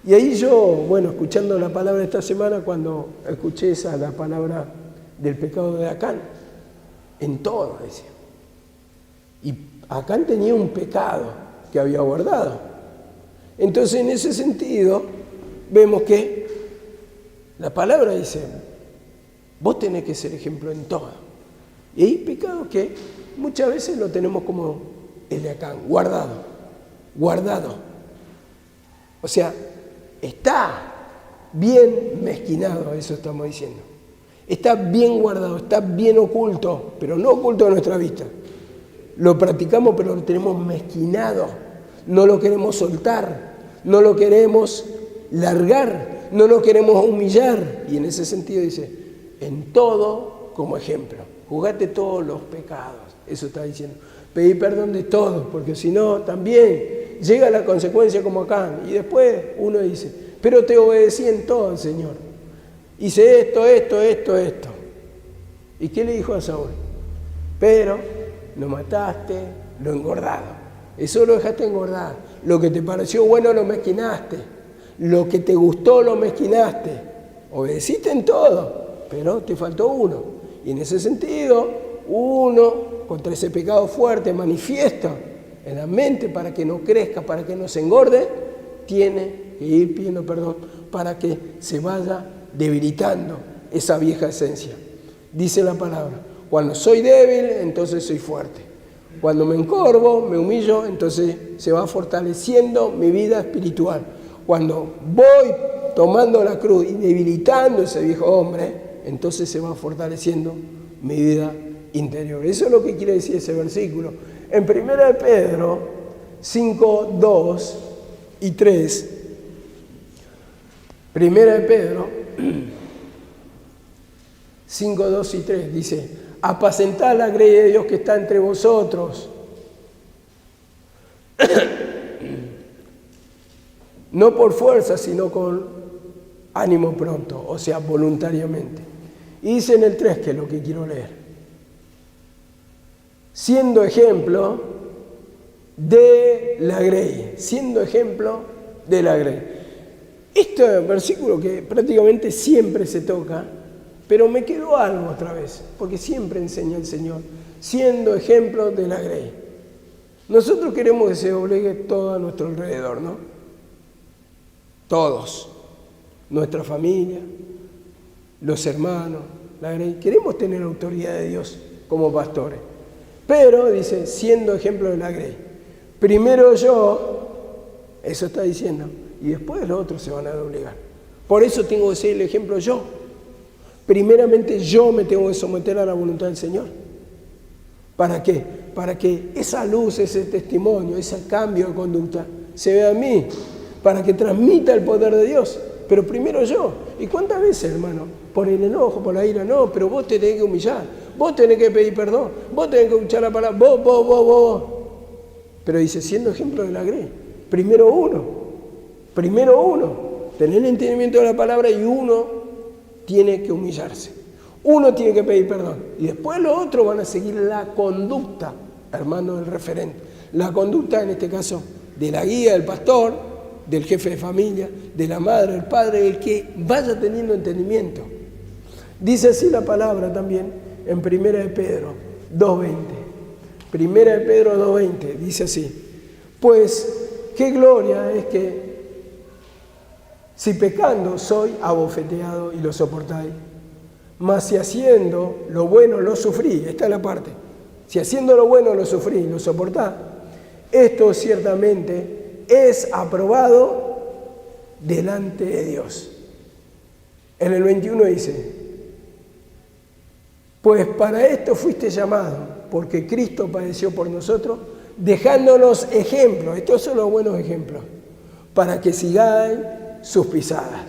Y ahí yo, escuchando la palabra esta semana, cuando escuché la palabra del pecado de Acán, en todo, decía. Y Acán tenía un pecado que había guardado. Entonces, en ese sentido, vemos que la palabra dice, vos tenés que ser ejemplo en todo. Y hay pecados que muchas veces lo tenemos como el de Acán, guardado. O sea, está bien mezquinado, eso estamos diciendo. Está bien guardado, está bien oculto, pero no oculto de nuestra vista. Lo practicamos, pero lo tenemos mezquinado. No lo queremos soltar, no lo queremos largar, no lo queremos humillar. Y en ese sentido dice, en todo como ejemplo. Juzgate todos los pecados, eso está diciendo. Pedí perdón de todos, porque si no, también llega la consecuencia como acá. Y después uno dice, pero te obedecí en todo, Señor. Hice esto. ¿Y qué le dijo a Saúl? Pero lo mataste, lo engordado. Eso lo dejaste engordar. Lo que te pareció bueno lo mezquinaste. Lo que te gustó lo mezquinaste. Obedeciste en todo, pero te faltó uno. Y en ese sentido, uno contra ese pecado fuerte manifiesto en la mente para que no crezca, para que no se engorde, tiene que ir pidiendo perdón para que se vaya debilitando esa vieja esencia. Dice la palabra, cuando soy débil, entonces soy fuerte. Cuando me encorvo, me humillo, entonces se va fortaleciendo mi vida espiritual. Cuando voy tomando la cruz y debilitando ese viejo hombre, entonces se va fortaleciendo mi vida interior. Eso es lo que quiere decir ese versículo. En 1 Pedro 5, 2 y 3, 1 Pedro 5, 2 y 3 dice, apacentad la grey de Dios que está entre vosotros, no por fuerza, sino con ánimo pronto, o sea, voluntariamente. Y dice en el 3, que es lo que quiero leer, siendo ejemplo de la grey, Este versículo que prácticamente siempre se toca, pero me quedó algo otra vez, porque siempre enseña el Señor, siendo ejemplo de la grey. Nosotros queremos que se doblegue todo a nuestro alrededor, ¿no? Todos, nuestra familia, los hermanos, la grey. Queremos tener autoridad de Dios como pastores. Pero, dice, siendo ejemplo de la grey. Primero yo, eso está diciendo, y después los otros se van a doblegar. Por eso tengo que ser el ejemplo yo. Primeramente yo me tengo que someter a la voluntad del Señor. ¿Para qué? Para que esa luz, ese testimonio, ese cambio de conducta se vea en mí. Para que transmita el poder de Dios. Pero primero yo. ¿Y cuántas veces, hermano? Por el enojo, por la ira, no, pero vos tenés que humillar. Vos tenés que pedir perdón. Vos tenés que escuchar la palabra. Vos. Pero dice, siendo ejemplo de la grey. Primero uno. Tener el entendimiento de la palabra y uno tiene que humillarse. Uno tiene que pedir perdón. Y después los otros van a seguir la conducta, hermano, del referente. La conducta, en este caso, de la guía, del pastor, del jefe de familia, de la madre, del padre, el que vaya teniendo entendimiento. Dice así la palabra también en 1 de Pedro 2:20. 1 de Pedro 2:20 dice así: pues qué gloria es que si pecando soy abofeteado y lo soportáis, mas si haciendo lo bueno lo sufrí, esta es la parte, si haciendo lo bueno lo sufrí y lo soportáis, esto ciertamente es aprobado delante de Dios. En el 21 dice: pues para esto fuiste llamado, porque Cristo padeció por nosotros, dejándonos ejemplos, estos son los buenos ejemplos, para que sigáis sus pisadas.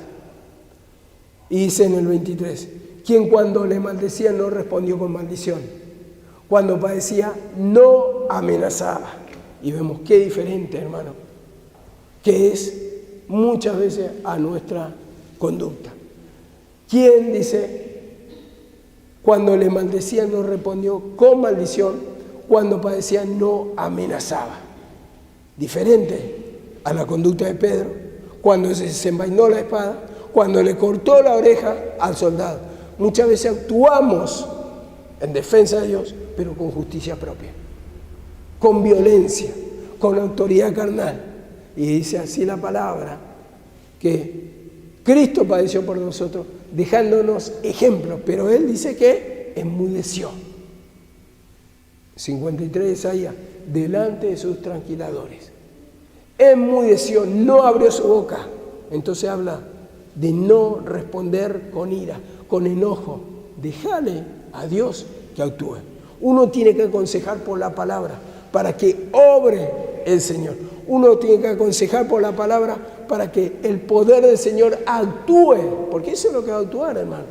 Y dice en el 23, quien cuando le maldecía no respondió con maldición, cuando padecía no amenazaba. Y vemos qué diferente, hermano, que es muchas veces a nuestra conducta. ¿Quién dice? Cuando le maldecía no respondió con maldición, cuando padecía no amenazaba. Diferente a la conducta de Pedro, cuando se desenvainó la espada, cuando le cortó la oreja al soldado. Muchas veces actuamos en defensa de Dios, pero con justicia propia, con violencia, con autoridad carnal. Y dice así la palabra, que Cristo padeció por nosotros, dejándonos ejemplos, pero Él dice que enmudeció. 53 de Isaías, delante de sus tranquiladores. Enmudeció, no abrió su boca. Entonces habla de no responder con ira, con enojo. Déjale a Dios que actúe. Uno tiene que aconsejar por la palabra para que obre el Señor. Uno tiene que aconsejar por la palabra para que el poder del Señor actúe, porque eso es lo que va a actuar, hermano.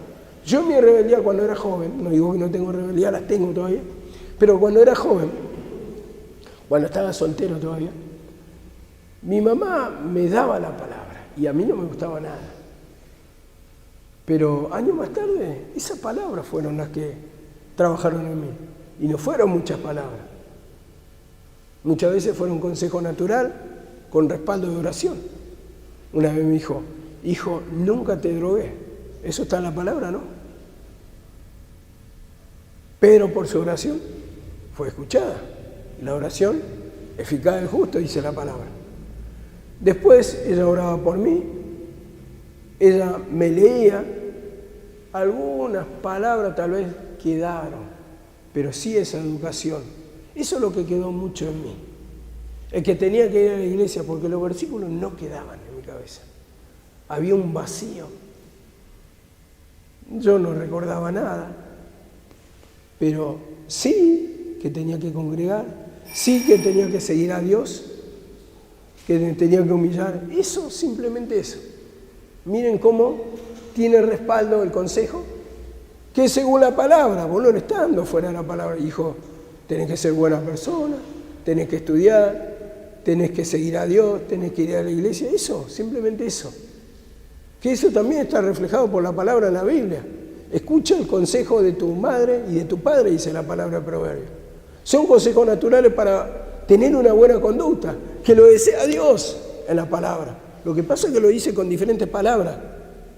Yo en mi rebeldía cuando era joven, no digo que no tengo rebeldía, las tengo todavía, pero cuando era joven, cuando estaba soltero todavía, mi mamá me daba la palabra y a mí no me gustaba nada. Pero años más tarde, esas palabras fueron las que trabajaron en mí. Y no fueron muchas palabras. Muchas veces fueron consejo natural con respaldo de oración. Una vez me dijo, hijo, nunca te drogué. Eso está en la palabra, ¿no? Pero por su oración fue escuchada. La oración eficaz del justo, dice la palabra. Después ella oraba por mí, ella me leía, algunas palabras tal vez quedaron, pero sí esa educación. Eso es lo que quedó mucho en mí. El que tenía que ir a la iglesia, porque los versículos no quedaban en mi cabeza. Había un vacío. Yo no recordaba nada, pero sí que tenía que congregar, sí que tenía que seguir a Dios, que tenía que humillar. Eso, simplemente eso. Miren cómo tiene respaldo el consejo, que según la palabra, vos no le estás dando fuera de la palabra, hijo, tenés que ser buena persona, tenés que estudiar, tenés que seguir a Dios, tenés que ir a la iglesia, eso, simplemente eso. Que eso también está reflejado por la palabra en la Biblia. Escucha el consejo de tu madre y de tu padre, dice la palabra de Proverbios. Son consejos naturales para tener una buena conducta, que lo desea Dios en la palabra. Lo que pasa es que lo dice con diferentes palabras.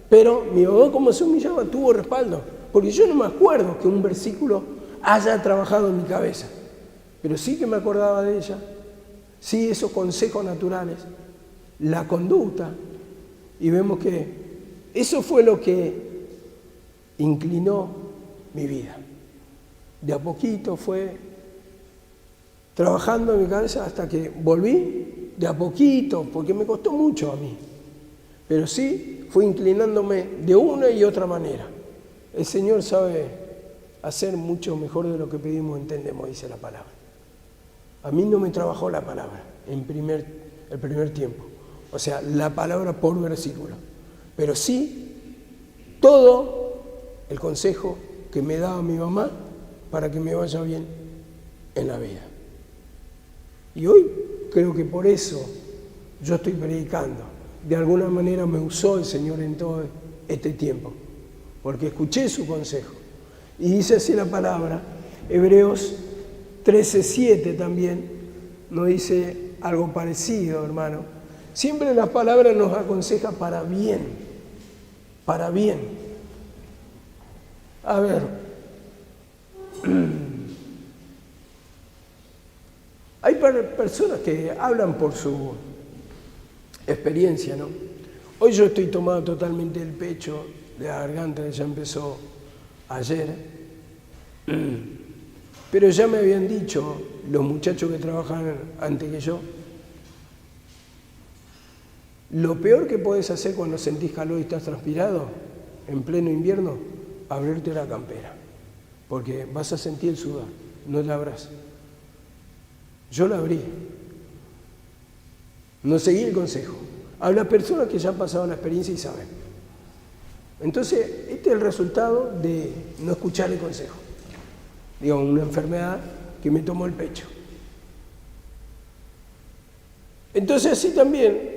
Pero mi mamá, como se humillaba, tuvo respaldo. Porque yo no me acuerdo que un versículo haya trabajado en mi cabeza. Pero sí que me acordaba de ella. Sí, esos consejos naturales. La conducta. Y vemos que eso fue lo que inclinó mi vida. De a poquito fue trabajando en mi cabeza hasta que volví, de a poquito, porque me costó mucho a mí. Pero sí fue inclinándome de una y otra manera. El Señor sabe hacer mucho mejor de lo que pedimos, entendemos, dice la palabra. A mí no me trabajó la palabra el primer tiempo. O sea, la palabra por versículo. Pero sí, todo el consejo que me daba mi mamá para que me vaya bien en la vida. Y hoy creo que por eso yo estoy predicando. De alguna manera me usó el Señor en todo este tiempo, porque escuché su consejo. Y dice así la palabra, Hebreos 13:7 también, nos dice algo parecido, hermano. Siempre las palabras nos aconsejan para bien, para bien. A ver, hay personas que hablan por su experiencia, ¿no? Hoy yo estoy tomado totalmente del pecho, de la garganta, que ya empezó ayer, pero ya me habían dicho los muchachos que trabajan antes que yo, lo peor que podés hacer cuando sentís calor y estás transpirado, en pleno invierno, abrirte la campera, porque vas a sentir el sudor, no la abras. Yo la abrí, no seguí el consejo. Habla personas que ya han pasado la experiencia y saben. Entonces, este es el resultado de no escuchar el consejo. Digo, una enfermedad que me tomó el pecho. Entonces, así también,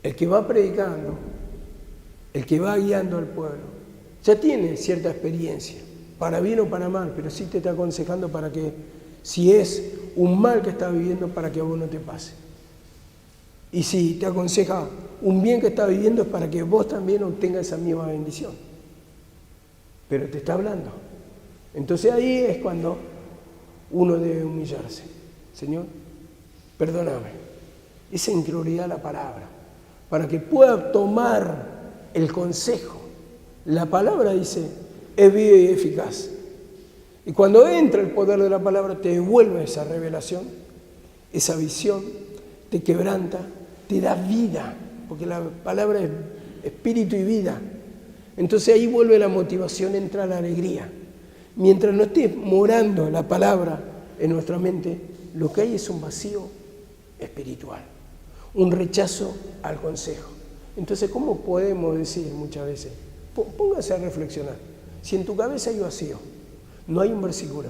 el que va predicando, el que va guiando al pueblo, ya tiene cierta experiencia, para bien o para mal, pero sí te está aconsejando para que, si es un mal que estás viviendo, para que a vos no te pase. Y si te aconseja un bien que estás viviendo, es para que vos también obtengas esa misma bendición. Pero te está hablando. Entonces ahí es cuando uno debe humillarse. Señor, perdóname. Esa incredulidad a la palabra, para que pueda tomar el consejo. La palabra dice, es viva y eficaz. Y cuando entra el poder de la palabra, te devuelve esa revelación, esa visión, te quebranta, te da vida, porque la palabra es espíritu y vida. Entonces ahí vuelve la motivación, entra la alegría. Mientras no esté morando la palabra en nuestra mente, lo que hay es un vacío espiritual, un rechazo al consejo. Entonces, ¿cómo podemos decir muchas veces? Póngase a reflexionar. Si en tu cabeza hay vacío, no hay un versículo,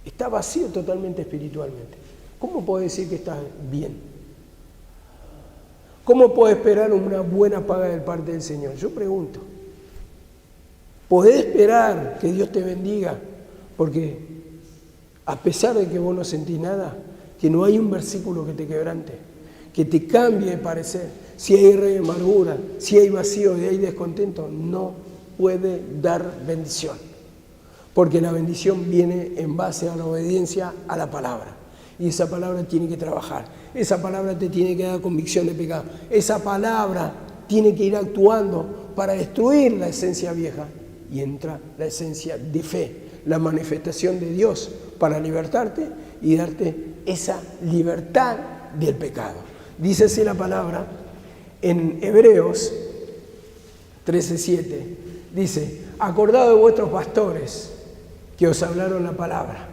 está vacío totalmente espiritualmente, ¿cómo puedes decir que estás bien? ¿Cómo puedes esperar una buena paga de parte del Señor? Yo pregunto. ¿Podés esperar que Dios te bendiga? Porque a pesar de que vos no sentís nada, que no hay un versículo que te quebrante, que te cambie de parecer, si hay amargura, si hay vacío, si hay descontento, no puede dar bendición. Porque la bendición viene en base a la obediencia a la palabra. Y esa palabra tiene que trabajar. Esa palabra te tiene que dar convicción de pecado. Esa palabra tiene que ir actuando para destruir la esencia vieja. Y entra la esencia de fe, la manifestación de Dios para libertarte y darte esa libertad del pecado. Dice así la palabra en Hebreos 13:7. Dice, acordado de vuestros pastores que os hablaron la palabra.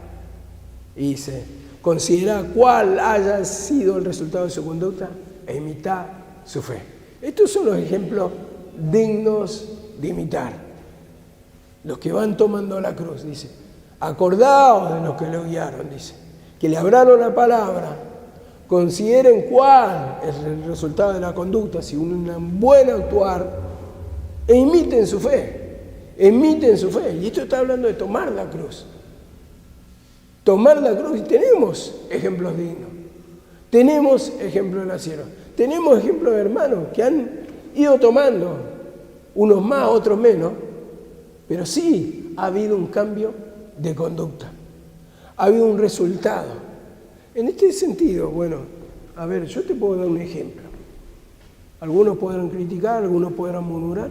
Y dice, considerad cuál haya sido el resultado de su conducta e imitad su fe. Estos son los ejemplos dignos de imitar. Los que van tomando la cruz, dice, acordaos de los que lo guiaron, dice, que le hablaron la palabra, consideren cuál es el resultado de la conducta, si un buen actuar, e imiten su fe. Y esto está hablando de tomar la cruz. Tomar la cruz, y tenemos ejemplos dignos. Tenemos ejemplos de la sierva. Tenemos ejemplos de hermanos que han ido tomando, unos más, otros menos, pero sí ha habido un cambio de conducta. Ha habido un resultado. En este sentido, bueno, a ver, yo te puedo dar un ejemplo. Algunos podrán criticar, algunos podrán murmurar,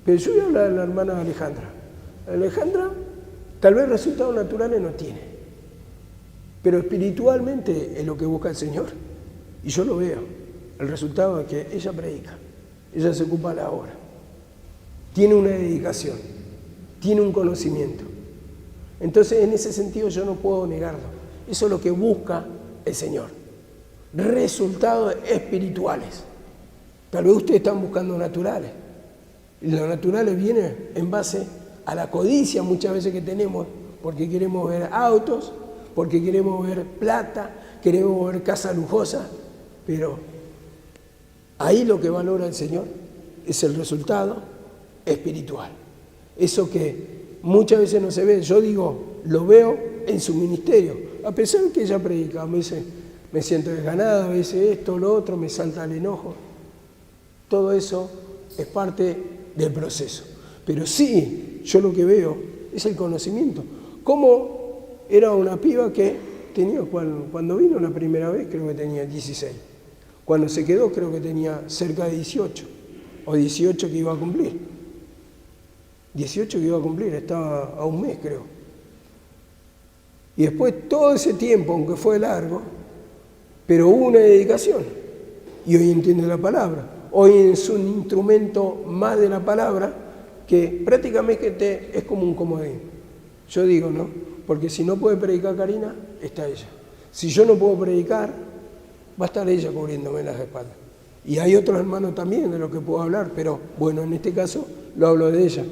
pero yo voy a hablar de la hermana Alejandra. Alejandra, tal vez resultados naturales no tiene, pero espiritualmente es lo que busca el Señor. Y yo lo veo. El resultado es que ella predica, ella se ocupa de la obra, tiene una dedicación, tiene un conocimiento. Entonces, en ese sentido yo no puedo negarlo. Eso es lo que busca el Señor. Resultados espirituales. Tal vez ustedes están buscando naturales. Y los naturales vienen en base a la codicia muchas veces que tenemos, porque queremos ver autos, porque queremos ver plata, queremos ver casas lujosas, pero ahí lo que valora el Señor es el resultado espiritual. Eso que muchas veces no se ve, yo digo, lo veo en su ministerio, A pesar de que ella predica, a veces me siento desganada, a veces esto, lo otro, me salta el enojo. Todo eso es parte del proceso. Pero sí, yo lo que veo es el conocimiento. Cómo era una piba que tenía, cuando vino la primera vez, creo que tenía 16. Cuando se quedó, creo que tenía cerca de 18. O 18 que iba a cumplir. 18 que iba a cumplir, estaba a un mes, creo. Y después todo ese tiempo, aunque fue largo, pero hubo una dedicación. Y hoy entiende la palabra. Hoy es un instrumento más de la palabra que prácticamente es como un comodín. Yo digo, ¿no? Porque si no puede predicar Karina, está ella. Si yo no puedo predicar, va a estar ella cubriéndome las espaldas. Y hay otros hermanos también de los que puedo hablar, pero bueno, en este caso lo hablo de ella.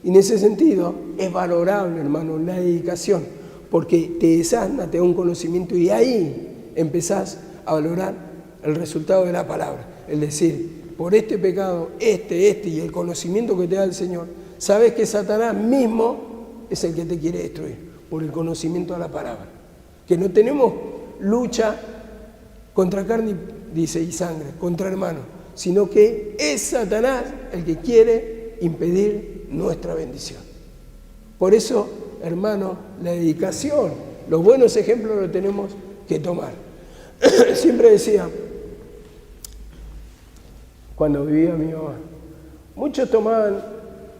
Y en ese sentido es valorable, hermano, la dedicación, porque te desasna, te da un conocimiento y ahí empezás a valorar el resultado de la palabra. Es decir, por este pecado, este y el conocimiento que te da el Señor, sabes que Satanás mismo es el que te quiere destruir, por el conocimiento de la palabra. Que no tenemos lucha contra carne, dice, y sangre, contra hermanos, sino que es Satanás el que quiere impedir nuestra bendición. Por eso, hermano, la dedicación, los buenos ejemplos los tenemos que tomar. Siempre decía, cuando vivía mi mamá, muchos tomaban,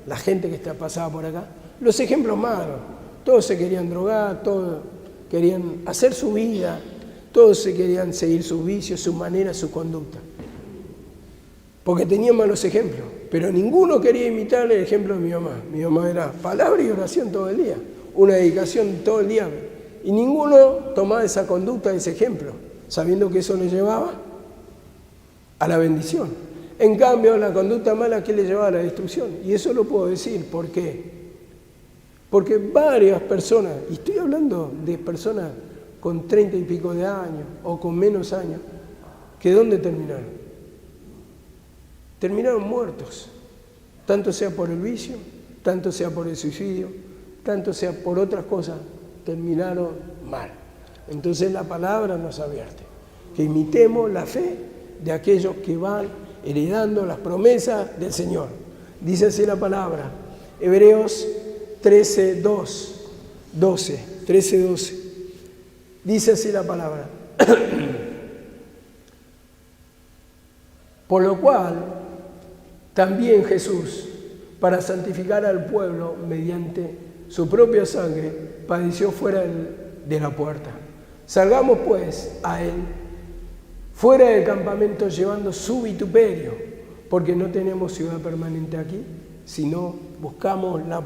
la gente que pasaba por acá, los ejemplos malos. Todos se querían drogar, todos querían hacer su vida, todos se querían seguir sus vicios, su manera, su conducta. Porque tenían malos ejemplos, pero ninguno quería imitar el ejemplo de mi mamá. Mi mamá era palabra y oración todo el día, una dedicación todo el día. Y ninguno tomaba esa conducta, ese ejemplo, sabiendo que eso le llevaba a la bendición. En cambio, la conducta mala, ¿qué le llevaba a la destrucción? Y eso lo puedo decir, ¿por qué? Porque varias personas, y estoy hablando de personas con 30 y pico de años o con menos años, que ¿dónde terminaron? Terminaron muertos, tanto sea por el vicio, tanto sea por el suicidio, tanto sea por otras cosas, terminaron mal. Entonces la palabra nos advierte que imitemos la fe de aquellos que van heredando las promesas del Señor. Dice así la palabra, Hebreos 13:12. Dice así la palabra. Por lo cual, también Jesús, para santificar al pueblo mediante su propia sangre, padeció fuera de la puerta. Salgamos pues a él, fuera del campamento, llevando su vituperio, porque no tenemos ciudad permanente aquí, sino buscamos la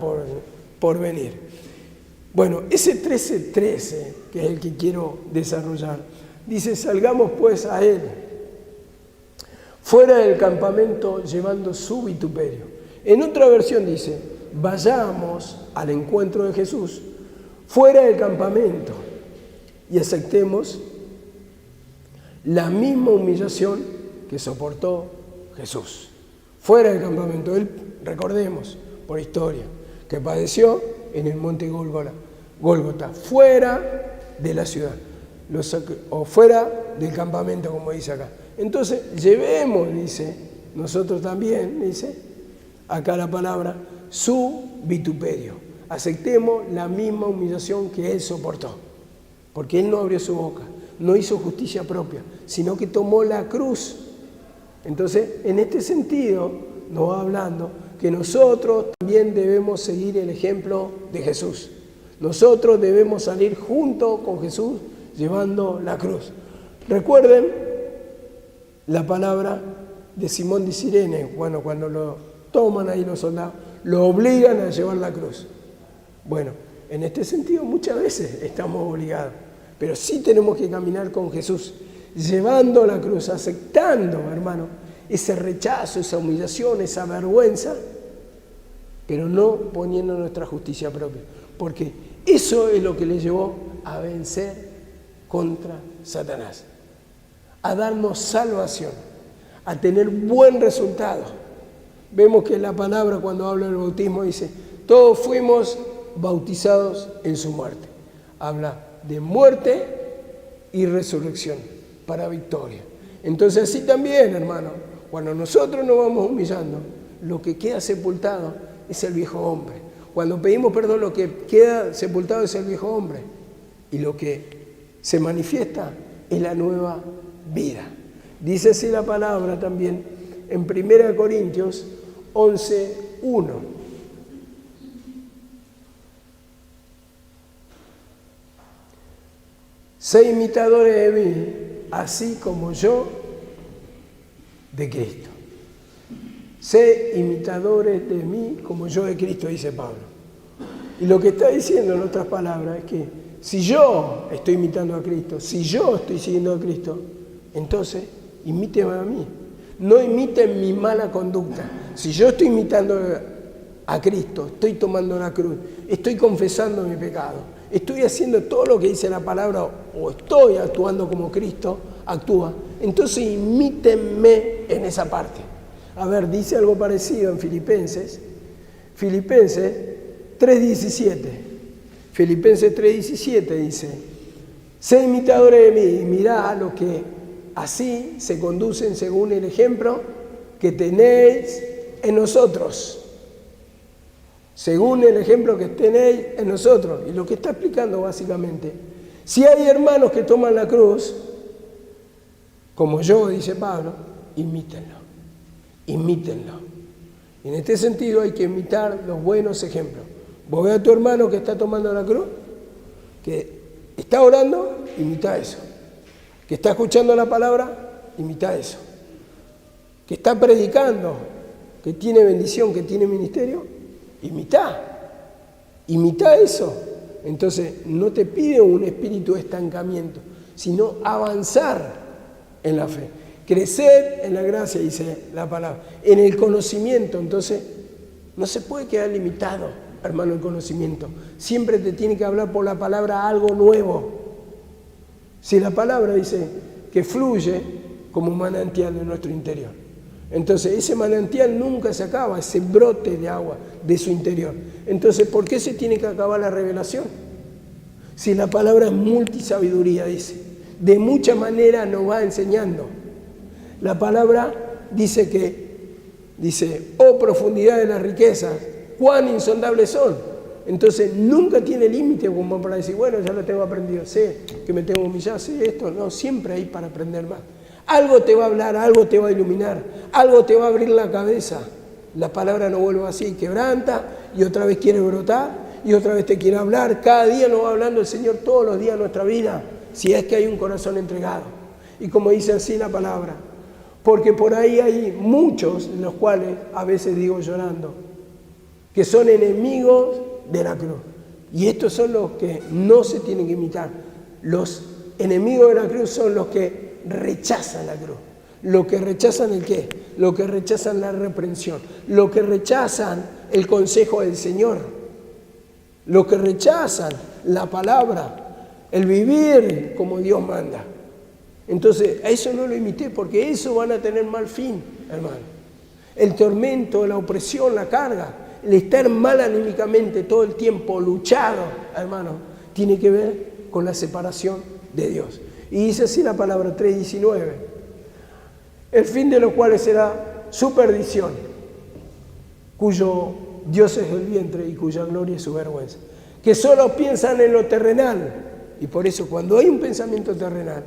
porvenir. Bueno, ese 13:13, que es el que quiero desarrollar, dice, salgamos pues a él, fuera del campamento, llevando su vituperio. En otra versión dice, vayamos al encuentro de Jesús, fuera del campamento, y aceptemos la misma humillación que soportó Jesús. Fuera del campamento, él, recordemos, por historia, que padeció en el monte Gólgota, fuera de la ciudad, o fuera del campamento, como dice acá. Entonces, llevemos, dice, nosotros también, dice, acá la palabra, su vituperio. Aceptemos la misma humillación que él soportó, porque él no abrió su boca, no hizo justicia propia, sino que tomó la cruz. Entonces, en este sentido, nos va hablando que nosotros también debemos seguir el ejemplo de Jesús. Nosotros debemos salir junto con Jesús llevando la cruz. Recuerden la palabra de Simón de Cirene, bueno, cuando lo toman ahí los soldados, lo obligan a llevar la cruz. Bueno, en este sentido muchas veces estamos obligados, pero sí tenemos que caminar con Jesús, llevando la cruz, aceptando, hermano, ese rechazo, esa humillación, esa vergüenza, pero no poniendo nuestra justicia propia, porque eso es lo que le llevó a vencer contra Satanás, a darnos salvación, a tener buen resultado. Vemos que la palabra, cuando habla del bautismo, dice, todos fuimos bautizados en su muerte. Habla de muerte y resurrección, para victoria. Entonces así también, hermano, cuando nosotros nos vamos humillando, lo que queda sepultado es el viejo hombre. Cuando pedimos perdón, lo que queda sepultado es el viejo hombre. Y lo que se manifiesta es la nueva vida. Dice así la palabra también en 1 Corintios 11:1. Sé imitadores de mí, así como yo de Cristo. Sé imitadores de mí como yo de Cristo, dice Pablo. Y lo que está diciendo en otras palabras es que si yo estoy imitando a Cristo, si yo estoy siguiendo a Cristo, entonces imíteme a mí. No imiten mi mala conducta. Si yo estoy imitando a Cristo, estoy tomando la cruz, estoy confesando mi pecado, estoy haciendo todo lo que dice la palabra o estoy actuando como Cristo actúa, entonces imítenme en esa parte. A ver, dice algo parecido en Filipenses 3:17. Filipenses 3:17 dice: sé imitadores de mí y mirad a los que así se conducen según el ejemplo que tenéis en nosotros. Según el ejemplo que tenéis en nosotros. Y lo que está explicando básicamente, si hay hermanos que toman la cruz, como yo, dice Pablo, imítenlo. Imítenlo. Y en este sentido hay que imitar los buenos ejemplos. Vos ves a tu hermano que está tomando la cruz, que está orando, imita eso. Que está escuchando la palabra, imita eso. Que está predicando, que tiene bendición, que tiene ministerio, imita eso. Entonces no te pide un espíritu de estancamiento, sino avanzar en la fe, crecer en la gracia, dice la palabra, en el conocimiento. Entonces no se puede quedar limitado, hermano, el conocimiento. Siempre te tiene que hablar por la palabra algo nuevo. Si la palabra dice que fluye como un manantial de nuestro interior, entonces ese manantial nunca se acaba, ese brote de agua de su interior. Entonces, ¿por qué se tiene que acabar la revelación? Si la palabra es multisabiduría, dice, de muchas maneras nos va enseñando. La palabra dice, oh profundidad de las riquezas, cuán insondables son. Entonces nunca tiene límite como para decir, bueno, ya lo tengo aprendido, sé que me tengo que humillar, sé esto. No, siempre hay para aprender más. Algo te va a hablar, algo te va a iluminar, algo te va a abrir la cabeza. La palabra no vuelve así, quebranta y otra vez quiere brotar y otra vez te quiere hablar. Cada día nos va hablando el Señor todos los días de nuestra vida, si es que hay un corazón entregado. Y como dice así la palabra, porque por ahí hay muchos, en los cuales a veces digo llorando, que son enemigos de la cruz. Y estos son los que no se tienen que imitar. Los enemigos de la cruz son los que rechazan la cruz. Los que rechazan el qué, los que rechazan la reprensión, los que rechazan el consejo del Señor, los que rechazan la palabra, el vivir como Dios manda. Entonces, a eso no lo imité, porque eso van a tener mal fin, hermano. El tormento, la opresión, la carga, el estar mal anímicamente todo el tiempo luchado, hermano, tiene que ver con la separación de Dios. Y dice así la palabra 3:19. El fin de los cuales será su perdición, cuyo Dios es el vientre y cuya gloria es su vergüenza. Que solo piensan en lo terrenal. Y por eso cuando hay un pensamiento terrenal,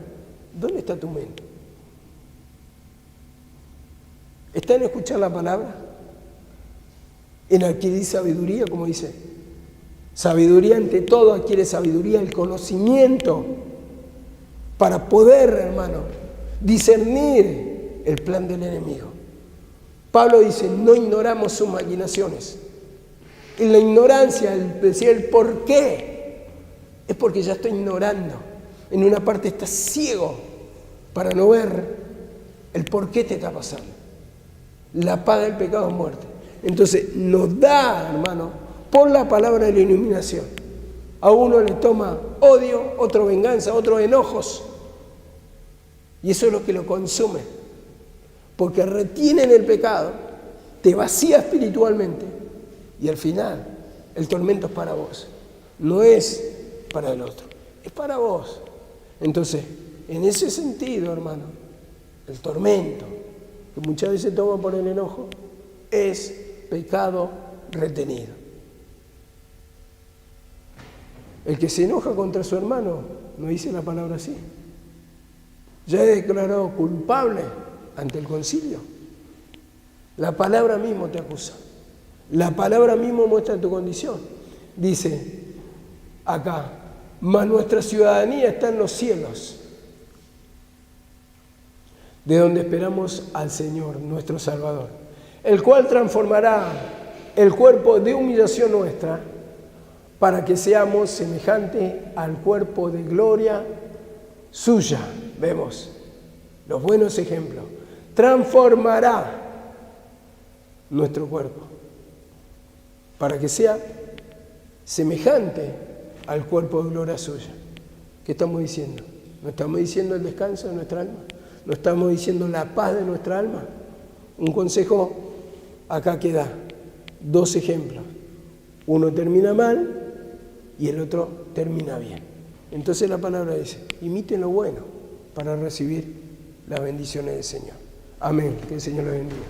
¿dónde está tu mente? ¿Está en escuchar la palabra? ¿En adquirir sabiduría, como dice? Sabiduría ante todo, adquiere sabiduría, el conocimiento, para poder, hermano, discernir el plan del enemigo. Pablo dice, no ignoramos sus maquinaciones. En la ignorancia, el por qué, es porque ya estoy ignorando. En una parte estás ciego para no ver el por qué te está pasando. La paga del pecado es muerte. Entonces nos da, hermano, por la palabra de la iluminación. A uno le toma odio, otro venganza, otro enojos. Y eso es lo que lo consume. Porque retienen el pecado, te vacía espiritualmente y al final el tormento es para vos, no es para el otro, es para vos. Entonces, en ese sentido, hermano, el tormento, que muchas veces toma por el enojo, es pecado retenido. El que se enoja contra su hermano, no dice la palabra así, ya es declarado culpable ante el concilio. La palabra mismo te acusa. La palabra mismo muestra tu condición. Dice acá, mas nuestra ciudadanía está en los cielos, de donde esperamos al Señor, nuestro Salvador, el cual transformará el cuerpo de humillación nuestra para que seamos semejantes al cuerpo de gloria suya. Vemos los buenos ejemplos. Transformará nuestro cuerpo para que sea semejante al cuerpo de gloria suya. ¿Qué estamos diciendo? ¿No estamos diciendo el descanso de nuestra alma? ¿No estamos diciendo la paz de nuestra alma? Un consejo acá que da, 2 ejemplos. Uno termina mal y el otro termina bien. Entonces la palabra dice, imiten lo bueno para recibir las bendiciones del Señor. Amén. Que el Señor los bendiga.